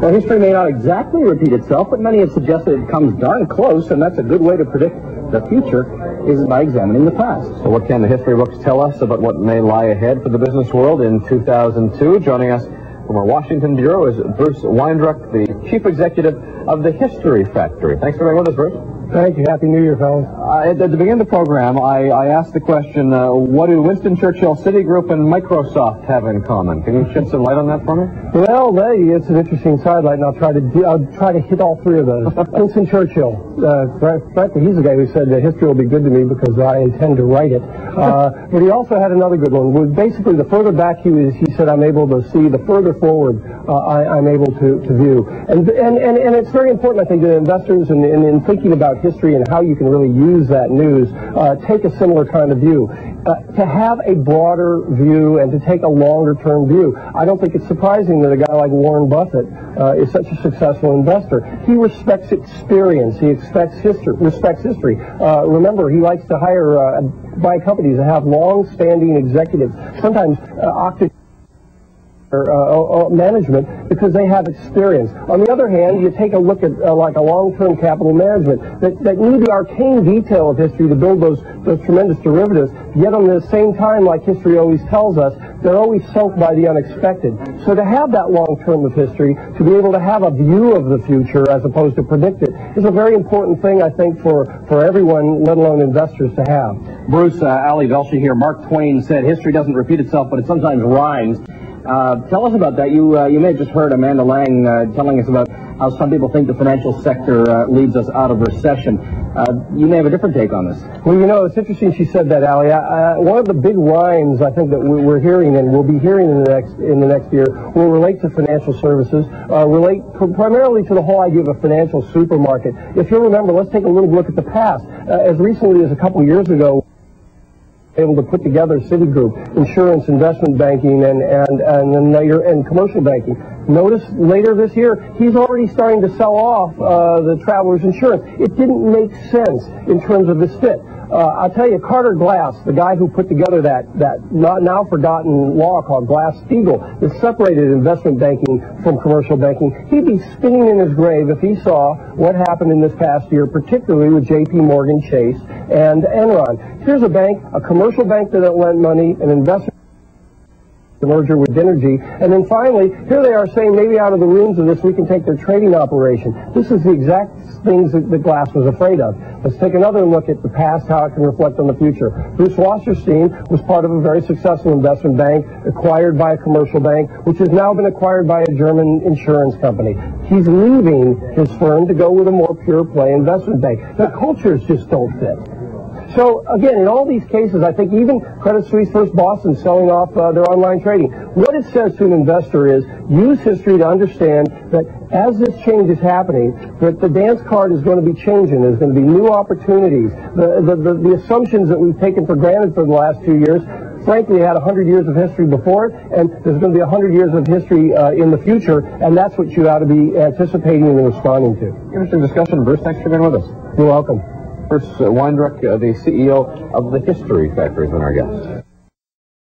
Well, history may not exactly repeat itself, but many have suggested it comes darn close, and that's a good way to predict the future is by examining the past. So what can the history books tell us about what may lie ahead for the business world in 2002? Joining us from our Washington bureau is Bruce Weindruch, the Chief Executive of the History Factory. Thanks for being with us, Bruce. Thank you. Happy New Year, fellas. At the beginning of the program, I asked the question, what do Winston Churchill, Citigroup, and Microsoft have in common? Can you shed some light on that for me? Well, it's an interesting sidelight, and I'll try to hit all three of those. Winston Churchill, frankly, he's the guy who said that history will be good to me because I intend to write it. But he also had another good one. Basically, the further back he said, I'm able to see. The further forward, I'm able to view. And it's very important, I think, that investors in thinking about history and how you can really use that news, take a similar kind of view. To have a broader view and to take a longer-term view. I don't think it's surprising that a guy like Warren Buffett is such a successful investor. He respects experience. He respects history. Remember, he likes to hire, buy companies that have long-standing executives, sometimes management, because they have experience. On the other hand, you take a look at like a long-term capital management that need the arcane detail of history to build those tremendous derivatives, yet on the same time, like history always tells us, they're always sunk by the unexpected. So to have that long term of history, to be able to have a view of the future as opposed to predict it, is a very important thing, I think, for everyone, let alone investors, to have. Bruce, Ali Velshi here. Mark Twain said history doesn't repeat itself, but it sometimes rhymes. Tell us about that. You may have just heard Amanda Lang telling us about how some people think the financial sector leads us out of recession. You may have a different take on this. Well, it's interesting she said that, Ali. One of the big rhymes I think that we're hearing and will be hearing in the next year will relate to financial services, relate primarily to the whole idea of a financial supermarket. If you'll remember, let's take a little look at the past. As recently as a couple years ago, able to put together Citigroup, insurance, investment banking, and commercial banking. Notice later this year, he's already starting to sell off the Travelers Insurance. It didn't make sense in terms of this fit. I'll tell you, Carter Glass, the guy who put together that now forgotten law called Glass-Steagall that separated investment banking from commercial banking, he'd be spinning in his grave if he saw what happened in this past year, particularly with J.P. Morgan Chase and Enron. Here's a bank, a commercial bank that lent money, an investment merger with Dinergy, and then finally, here they are saying maybe out of the rooms of this we can take their trading operation. This is the exact things that Glass was afraid of. Let's take another look at the past, how it can reflect on the future. Bruce Wasserstein was part of a very successful investment bank, acquired by a commercial bank, which has now been acquired by a German insurance company. He's leaving his firm to go with a more pure play investment bank. The cultures just don't fit. So, again, in all these cases, I think even Credit Suisse First Boston selling off their online trading, what it says to an investor is use history to understand that as this change is happening, that the dance card is going to be changing. There's going to be new opportunities. The assumptions that we've taken for granted for the last 2 years, frankly, had 100 years of history before it, and there's going to be 100 years of history in the future, and that's what you ought to be anticipating and responding to. Interesting discussion, Bruce. Thanks for being with us. You're welcome. Bruce Weindruch, the CEO of the History Factory, has been our guest.